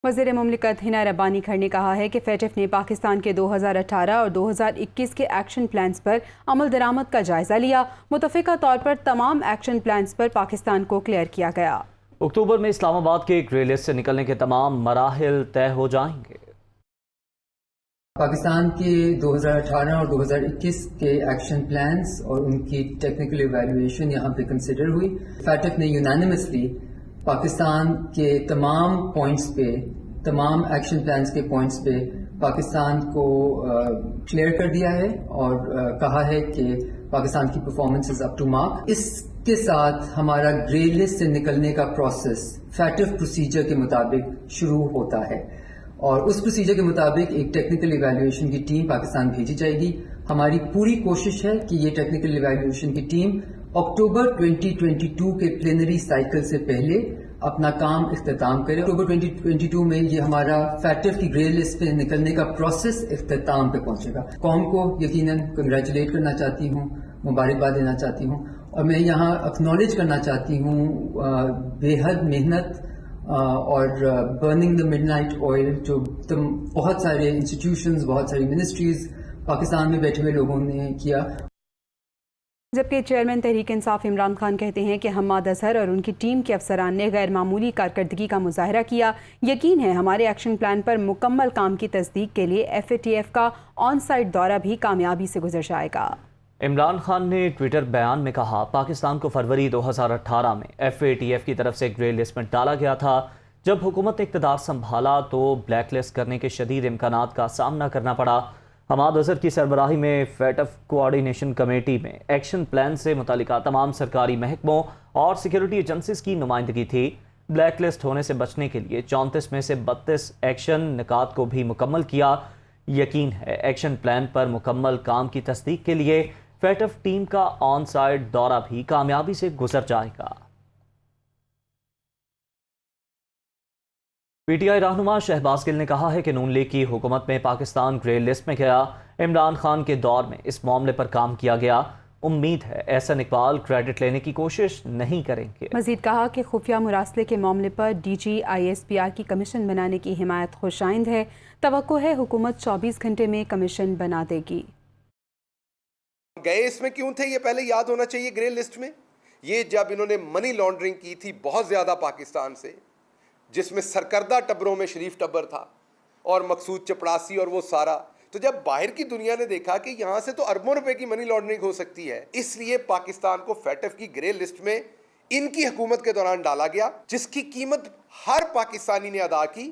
وزیر مملکت ہنا ربانی کھر نے کہا ہے کہ فیٹف نے پاکستان کے 2018 اور 2021 کے ایکشن پلانز پر عمل درآمد کا جائزہ لیا۔ متفقہ طور پر تمام ایکشن پلانز پر پاکستان کو کلیئر کیا گیا۔ اکتوبر میں اسلام آباد کے گرے لسٹ سے نکلنے کے تمام مراحل طے ہو جائیں گے۔ پاکستان کے 2018 اور 2021 کے ایکشن پلانز اور ان کی ٹیکنیکل ایویلویشن یہاں پہ کنسیڈر ہوئی۔ فیٹف نے یونانیمسلی پاکستان کے تمام پوائنٹس پہ، تمام ایکشن پلانز کے پوائنٹس پہ پاکستان کو کلیئر کر دیا ہے اور کہا ہے کہ پاکستان کی performance is up to mark. اس کے ساتھ ہمارا گرے لسٹ سے نکلنے کا پروسیس فیٹف پروسیجر کے مطابق شروع ہوتا ہے اور اس پروسیجر کے مطابق ایک ٹیکنیکل ایویلویشن کی ٹیم پاکستان بھیجی جائے گی۔ ہماری پوری کوشش ہے کہ یہ ٹیکنیکل ایویلویشن کی ٹیم اکتوبر 2022 کے پلینری سائیکل سے پہلے اپنا کام اختتام کرے۔ اکتوبر 2022 میں یہ ہمارا فیٹف کی گرے لسٹ پہ نکلنے کا پروسیس اختتام پہ پہنچے گا۔ قوم کو یقیناً کنگریچولیٹ کرنا چاہتی ہوں، مبارکباد دینا چاہتی ہوں اور میں یہاں اکنالج کرنا چاہتی ہوں بے حد محنت اور burning the mid night oil جو بہت سارے انسٹیٹیوشنز، بہت ساری منسٹریز، پاکستان میں بیٹھے ہوئے لوگوں نے کیا۔ جبکہ چیئرمین تحریک انصاف عمران خان کہتے ہیں کہ حماد اظہر اور ان کی ٹیم کے افسران نے غیر معمولی کارکردگی کا مظاہرہ کیا۔ یقین ہے ہمارے ایکشن پلان پر مکمل کام کی تصدیق کے لیے FATF کا آن سائٹ دورہ بھی کامیابی سے گزر جائے گا۔ عمران خان نے ٹویٹر بیان میں کہا، پاکستان کو فروری 2018 میں FATF کی طرف سے گرے لسٹ میں ڈالا گیا تھا۔ جب حکومت نے اقتدار سنبھالا تو بلیک لسٹ کرنے کے شدید امکانات کا سامنا کرنا پڑا۔ حماد اظہر کی سربراہی میں فیٹف کوآرڈینیشن کمیٹی میں ایکشن پلان سے متعلقہ تمام سرکاری محکموں اور سیکیورٹی ایجنسیز کی نمائندگی تھی۔ بلیک لسٹ ہونے سے بچنے کے لیے 34 میں سے 32 ایکشن نکات کو بھی مکمل کیا۔ یقین ہے ایکشن پلان پر مکمل کام کی تصدیق کے لیے فیٹف ٹیم کا آن سائٹ دورہ بھی کامیابی سے گزر جائے گا۔ PTI رہنما شہباز گل نے کہا ہے کہ نون لیگ کی حکومت میں پاکستان گرے لسٹ میں گیا۔ عمران خان کے دور میں اس معاملے پر کام کیا گیا۔ امید ہے احسن اقبال کریڈٹ لینے کی کوشش نہیں کریں گے۔ مزید کہا کہ خفیہ مراسلے کے معاملے پر DG ISPR کی کمیشن بنانے کی حمایت خوش آئند ہے۔ توقع ہے حکومت 24 گھنٹے میں کمیشن بنا دے گی۔ گئے اس میں کیوں تھے یہ پہلے یاد ہونا چاہیے گرے لسٹ میں۔ یہ جب انہوں نے منی لانڈرنگ کی تھی بہت زیادہ پاکستان سے، جس میں سرکردہ ٹبروں میں شریف ٹبر تھا اور مقصود چپڑاسی اور وہ سارا، تو جب باہر کی دنیا نے دیکھا کہ یہاں سے تو اربوں روپے کی منی لانڈرنگ ہو سکتی ہے، اس لیے پاکستان کو فیٹف کی گرے لسٹ میں ان کی حکومت کے دوران ڈالا گیا، جس کی قیمت ہر پاکستانی نے ادا کی۔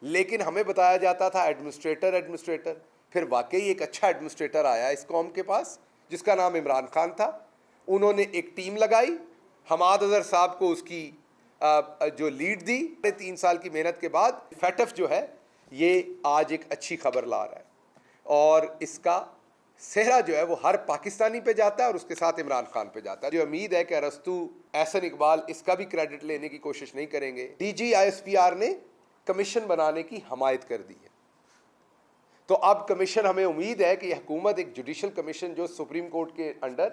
لیکن ہمیں بتایا جاتا تھا ایڈمنسٹریٹر، پھر واقعی ایک اچھا ایڈمنسٹریٹر آیا اس قوم کے پاس جس کا نام عمران خان تھا۔ انہوں نے ایک ٹیم لگائی، حماد اظہر صاحب کو اس کی جو لیڈ دی۔ 3 سال کی محنت کے بعد فیٹف جو ہے یہ آج ایک اچھی خبر لا رہا ہے اور اس کا سہرا جو ہے وہ ہر پاکستانی پہ جاتا ہے اور اس کے ساتھ عمران خان پہ جاتا ہے۔ جو امید ہے کہ ارسطو، احسن اقبال اس کا بھی کریڈٹ لینے کی کوشش نہیں کریں گے۔ DG ISPR نے کمیشن بنانے کی حمایت کر دی ہے، تو اب کمیشن، ہمیں امید ہے کہ یہ حکومت ایک جوڈیشل کمیشن جو سپریم کورٹ کے انڈر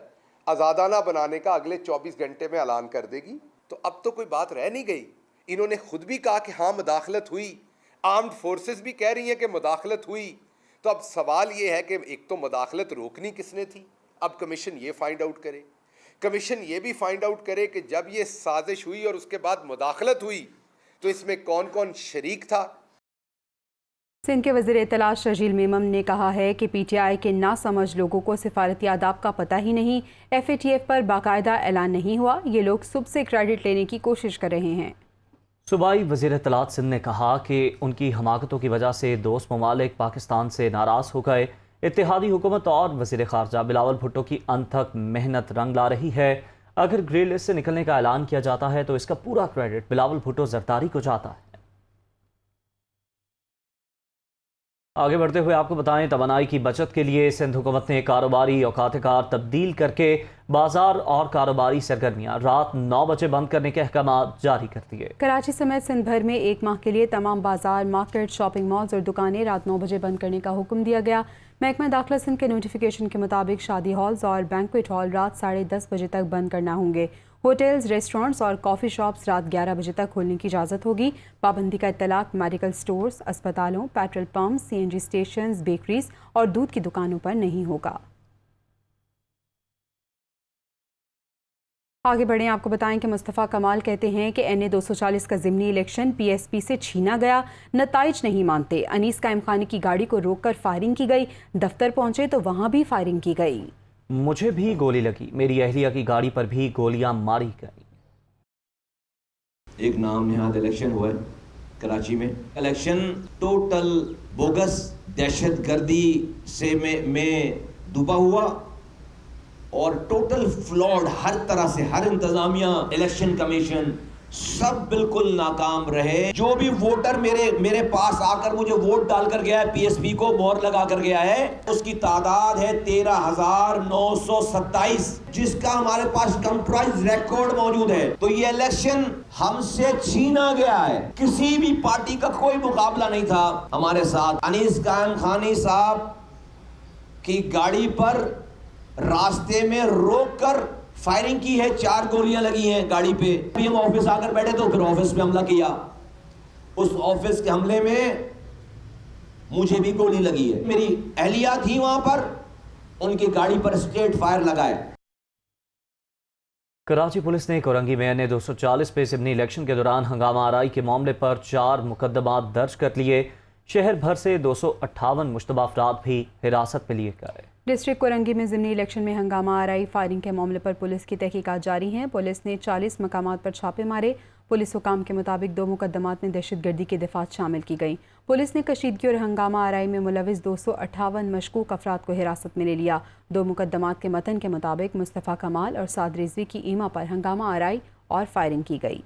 آزادانہ بنانے کا اگلے 24 گھنٹے میں اعلان کر دے گی۔ تو اب تو کوئی بات رہ نہیں گئی۔ انہوں نے خود بھی کہا کہ ہاں مداخلت ہوئی، آرمڈ فورسز بھی کہہ رہی ہیں کہ مداخلت ہوئی۔ تو اب سوال یہ ہے کہ ایک تو مداخلت روکنی کس نے تھی، اب کمیشن یہ فائنڈ آؤٹ کرے۔ کمیشن یہ بھی فائنڈ آؤٹ کرے کہ جب یہ سازش ہوئی اور اس کے بعد مداخلت ہوئی تو اس میں کون کون شریک تھا۔ سندھ کے وزیر اطلاع شرجیل میمن نے کہا ہے کہ PTI کے ناسمجھ لوگوں کو سفارتی آداب کا پتہ ہی نہیں۔ FATF پر باقاعدہ اعلان نہیں ہوا، یہ لوگ صبح سے کریڈٹ لینے کی کوشش کر رہے ہیں۔ صوبائی وزیر اطلاعات سندھ نے کہا کہ ان کی حماقتوں کی وجہ سے دوست ممالک پاکستان سے ناراض ہو گئے۔ اتحادی حکومت اور وزیر خارجہ بلاول بھٹو کی انتھک محنت رنگ لا رہی ہے۔ اگر گرے لسٹ سے نکلنے کا اعلان کیا جاتا ہے تو اس کا پورا کریڈٹ بلاول بھٹو زرداری کو جاتا ہے۔ آگے بڑھتے ہوئے آپ کو بتائیں، توانائی کی بچت کے لیے سندھ حکومت نے کاروباری اوقات کار تبدیل کر کے بازار اور کاروباری سرگرمیاں رات 9 بجے بند کرنے کے احکامات جاری کر دیے۔ کراچی سمیت سندھ بھر میں 1 ماہ کے لیے تمام بازار، مارکیٹ، شاپنگ مالز اور دکانیں رات 9 بجے بند کرنے کا حکم دیا گیا۔ محکمہ داخلہ سندھ کے نوٹیفیکیشن کے مطابق شادی ہالز اور بینکویٹ ہال رات 10:30 بجے تک بند کرنا ہوں گے۔ ہوٹلز، ریسٹورینٹس اور کافی شاپس رات 11 بجے تک کھولنے کی اجازت ہوگی۔ پابندی کا اطلاق میڈیکل سٹورز، اسپتالوں، petrol pumps, CNG stations, bakeries اور دودھ کی دکانوں پر نہیں ہوگا۔ آگے بڑھیں، آپ کو بتائیں کہ مصطفیٰ کمال کہتے ہیں کہ NA 240 کا ضمنی الیکشن PSP سے چھینا گیا، نتائج نہیں مانتے۔ انیس قائم خانی کی گاڑی کو روک کر فائرنگ کی گئی، دفتر پہنچے تو وہاں بھی فائرنگ کی گئی۔ مجھے بھی گولی لگی، میری اہلیہ کی گاڑی پر بھی گولیاں ماری گئی۔ ایک نام نہاد الیکشن ہوا ہے کراچی میں، الیکشن ٹوٹل بوگس دہشت گردی سے میں ڈوبا ہوا اور ٹوٹل فلاڈ، ہر طرح سے ہر انتظامیہ، الیکشن کمیشن سب بالکل ناکام رہے۔ جو بھی ووٹر میرے پاس آ کر مجھے ووٹ ڈال کر گیا ہے، PSP کو مہر لگا کر گیا ہے، اس کی تعداد ہے 13,927، جس کا ہمارے پاس کمپیوٹرائز ریکارڈ موجود ہے۔ تو یہ الیکشن ہم سے چھینا گیا ہے، کسی بھی پارٹی کا کوئی مقابلہ نہیں تھا ہمارے ساتھ۔ انیس قائم خانی صاحب کی گاڑی پر راستے میں روک کر فائرنگ کی ہے، 4 گولیاں لگی ہیں گاڑی پہ۔ ابھی ہم آفس آ کر بیٹھے تو پھر آفس پہ حملہ کیا، اس آفس کے حملے میں مجھے بھی گولی لگی ہے۔ میری اہلیہ تھی وہاں پر، ان کی گاڑی پر اسٹریٹ فائر لگائے۔ کراچی پولیس نے کورنگی میں NA 240 پہ ضمنی الیکشن کے دوران ہنگامہ آرائی کے معاملے پر 4 مقدمات درج کر لیے۔ شہر بھر سے 258 مشتبہ افراد بھی حراست میں لیے گئے۔ ڈسٹرکٹ کورنگی میں ضمنی الیکشن میں ہنگامہ آرائی فائرنگ کے معاملے پر پولیس کی تحقیقات جاری ہیں۔ پولیس نے 40 مقامات پر چھاپے مارے۔ پولیس حکام کے مطابق 2 مقدمات میں دہشت گردی کی دفعات شامل کی گئیں۔ پولیس نے کشیدگی اور ہنگامہ آرائی میں ملوث 258 مشکوک افراد کو حراست میں لے لیا۔ 2 مقدمات کے متن کے مطابق مصطفیٰ کمال اور سعد رضوی کی ایما پر ہنگامہ آرائی اور فائرنگ کی گئی۔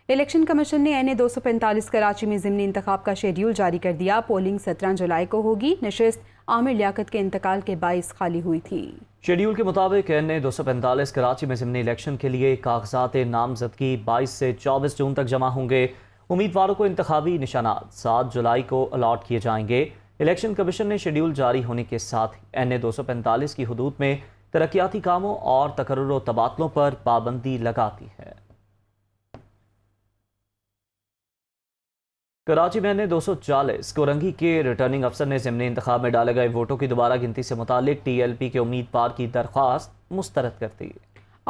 الیکشن کمیشن نے NA 245 کراچی میں ضمنی انتخاب کا شیڈیول جاری کر دیا۔ پولنگ 17 جولائی کو ہوگی۔ نشست عامر لیاقت کے انتقال کے باعث خالی ہوئی تھی۔ شیڈیول کے مطابق NA 245 کراچی میں ضمنی الیکشن کے لیے کاغذات نامزدگی 22 سے 24 جون تک جمع ہوں گے۔ امیدواروں کو انتخابی نشانات 7 جولائی کو الاٹ کیے جائیں گے۔ الیکشن کمیشن نے شیڈیول جاری ہونے کے ساتھ NA 245 کی حدود میں ترقیاتی کاموں اور تقرر و تبادلوں پر پابندی لگا دی ہے۔ کراچی میں NA 240 کورنگی کے ریٹرننگ افسر نے ضمنی انتخاب میں ڈالے گئے ووٹوں کی دوبارہ گنتی سے متعلق TLP کے امیدوار کی درخواست مسترد کر دی۔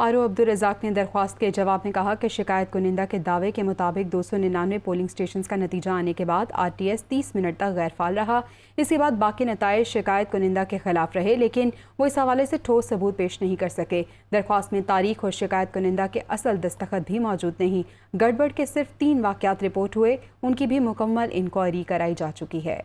RO عبدالرزاق نے درخواست کے جواب میں کہا کہ شکایت کنندہ کے دعوے کے مطابق 299 پولنگ سٹیشنز کا نتیجہ آنے کے بعد RTS 30 منٹ تک غیر فعال رہا۔ اس کے بعد باقی نتائج شکایت کنندہ کے خلاف رہے، لیکن وہ اس حوالے سے ٹھوس ثبوت پیش نہیں کر سکے۔ درخواست میں تاریخ اور شکایت کنندہ کے اصل دستخط بھی موجود نہیں۔ گڑبڑ کے صرف 3 واقعات رپورٹ ہوئے، ان کی بھی مکمل انکوائری کرائی جا چکی ہے۔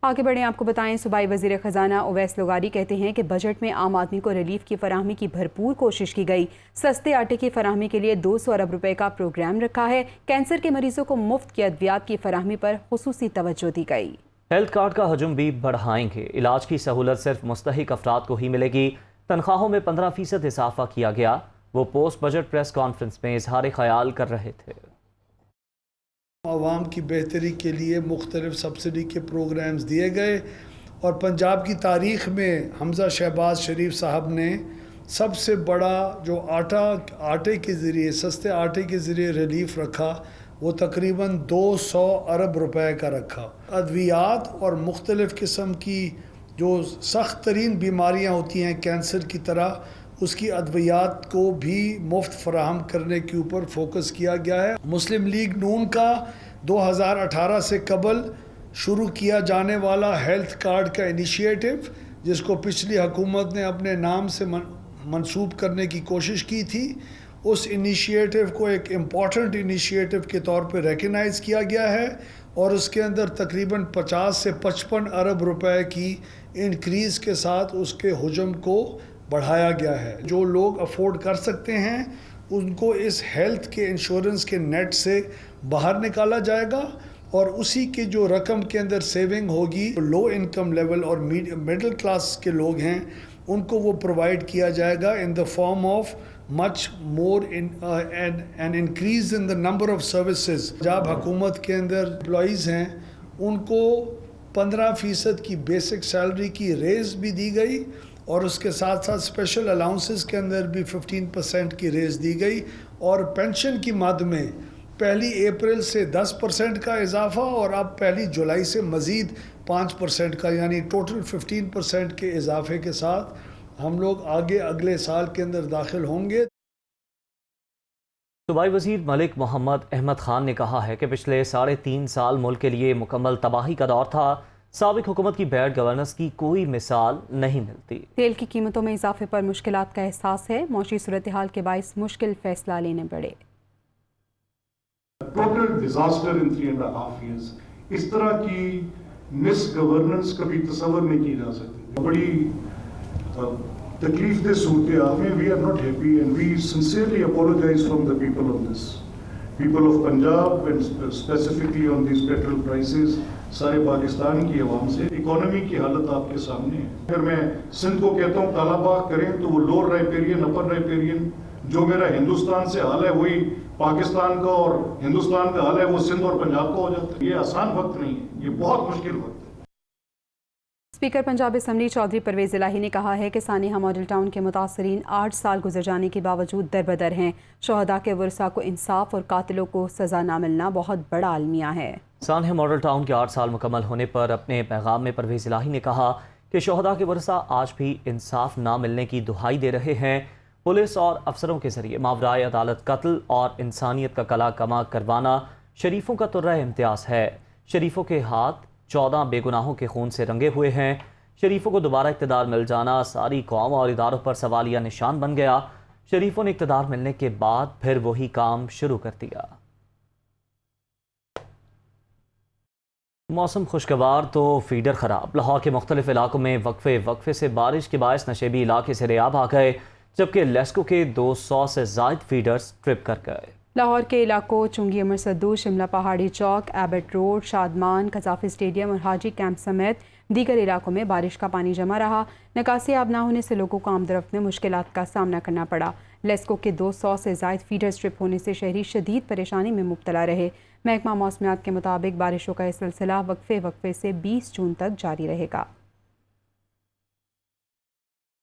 آگے بڑھیں، آپ کو بتائیں صوبائی وزیر خزانہ اویس لغاری کہتے ہیں کہ بجٹ میں عام آدمی کو ریلیف کی فراہمی کی بھرپور کوشش کی گئی۔ سستے آٹے کی فراہمی کے لیے 200 ارب روپے کا پروگرام رکھا ہے۔ کینسر کے مریضوں کو مفت کی ادویات کی فراہمی پر خصوصی توجہ دی گئی۔ ہیلتھ کارڈ کا حجم بھی بڑھائیں گے۔ علاج کی سہولت صرف مستحق افراد کو ہی ملے گی۔ تنخواہوں میں 15% اضافہ کیا گیا۔ وہ پوسٹ بجٹ پریس کانفرنس میں اظہار خیال کر رہے تھے۔ عوام کی بہتری کے لیے مختلف سبسڈی کے پروگرامز دیے گئے اور پنجاب کی تاریخ میں حمزہ شہباز شریف صاحب نے سب سے بڑا جو آٹے کے ذریعے سستے آٹے کے ذریعے ریلیف رکھا وہ تقریباً 200 ارب روپے کا رکھا۔ ادویات اور مختلف قسم کی جو سخت ترین بیماریاں ہوتی ہیں کینسر کی طرح، اس کی ادویات کو بھی مفت فراہم کرنے کے اوپر فوکس کیا گیا ہے۔ مسلم لیگ نون کا 2018 سے قبل شروع کیا جانے والا ہیلتھ کارڈ کا انیشیٹو، جس کو پچھلی حکومت نے اپنے نام سے منسوب کرنے کی کوشش کی تھی، اس انیشیٹو کو ایک امپورٹنٹ انیشیٹو کے طور پہ ریکگنائز کیا گیا ہے اور اس کے اندر تقریباً 50 سے 55 ارب روپے کی انکریز کے ساتھ اس کے حجم کو بڑھایا گیا ہے۔ جو لوگ افورڈ کر سکتے ہیں ان کو اس ہیلتھ کے انشورنس کے نیٹ سے باہر نکالا جائے گا اور اسی کے جو رقم کے اندر سیونگ ہوگی لو انکم لیول اور مڈل کلاس کے لوگ ہیں ان کو وہ پرووائڈ کیا جائے گا in the form of much more an increase in the number of services. جب حکومت کے اندر امپلائیز ہیں ان کو 15% کی بیسک سیلری کی ریز بھی دی گئی اور اس کے ساتھ ساتھ اسپیشل الاؤنسز کے اندر بھی 15% کی ریز دی گئی اور پینشن کی مد میں 1 اپریل سے 10% کا اضافہ اور اب 1 جولائی سے مزید 5% کا، یعنی ٹوٹل 15% کے اضافے کے ساتھ ہم لوگ آگے اگلے سال کے اندر داخل ہوں گے۔ صوبائی وزیر ملک محمد احمد خان نے کہا ہے کہ پچھلے 3.5 سال ملک کے لیے مکمل تباہی کا دور تھا، سابق حکومت کی بیڈ گورننس کی کوئی مثال نہیں ملتی۔ تیل کی قیمتوں میں اضافے پر مشکلات کا احساس ہے، معاشی صورتحال کے باعث مشکل فیصلہ لینے پڑے۔ ٹوٹل ڈیزاسٹر ان 3.5 years، اس طرح کی مس گورننس کبھی تصور نہیں کی جا سکتی۔ بڑی تکلیف دہ صورتحال میں we are not happy and we sincerely apologise from the people of this people of Punjab and specifically on these petrol prices, سارے پاکستان کی عوام سے۔ اکانومی کی حالت آپ کے سامنے ہے۔ اگر میں سندھ کو کہتا ہوں کالا باغ کریں تو وہ لوور رائپیرین اپر رائپیرین، جو میرا ہندوستان سے حال ہے وہی پاکستان کا اور ہندوستان کا حال ہے وہ سندھ اور پنجاب کا ہو جاتا ہے۔ یہ آسان وقت نہیں ہے، یہ بہت مشکل وقت ہے۔ اسپیکر پنجاب اسمبلی چودھری پرویز الہی نے کہا ہے کہ سانحہ ماڈل ٹاؤن کے متاثرین 8 سال گزر جانے کے باوجود دربدر ہیں۔ شہداء کے ورثاء کو انصاف اور قاتلوں کو سزا نہ ملنا بہت بڑا المیہ ہے۔ سانحہ ماڈل ٹاؤن کے 8 سال مکمل ہونے پر اپنے پیغام میں پرویز الہی نے کہا کہ شہداء کے ورثاء آج بھی انصاف نہ ملنے کی دہائی دے رہے ہیں۔ پولیس اور افسروں کے ذریعے ماورائے عدالت قتل اور انسانیت کا کلا کما کروانا شریفوں کا ترہ امتیاز ہے۔ شریفوں کے ہاتھ 14 بے گناہوں کے خون سے رنگے ہوئے ہیں۔ شریفوں کو دوبارہ اقتدار مل جانا ساری قوم اور اداروں پر سوالیہ نشان بن گیا۔ شریفوں نے اقتدار ملنے کے بعد پھر وہی کام شروع کر دیا۔ موسم خوشگوار تو فیڈر خراب۔ لاہور کے مختلف علاقوں میں وقفے سے بارش کے باعث نشیبی علاقے سے ریاب آ گئے، جبکہ لیسکو کے 200 سے زائد فیڈرز ٹرپ کر گئے۔ لاہور کے علاقوں چنگی امر سدو، Shimla Pahari Chowk, Abbott Road, Shadman, Gaddafi stadium اور حاجی کیمپ سمیت دیگر علاقوں میں بارش کا پانی جمع رہا۔ نکاسی آب نہ ہونے سے لوگوں کو آمد میں مشکلات کا سامنا کرنا پڑا۔ لیسکو کے 200 سے زائد فیڈر سٹرپ ہونے سے شہری شدید پریشانی میں مبتلا رہے۔ محکمہ موسمیات کے مطابق بارشوں کا یہ سلسلہ وقفے سے 20 جون تک جاری رہے گا۔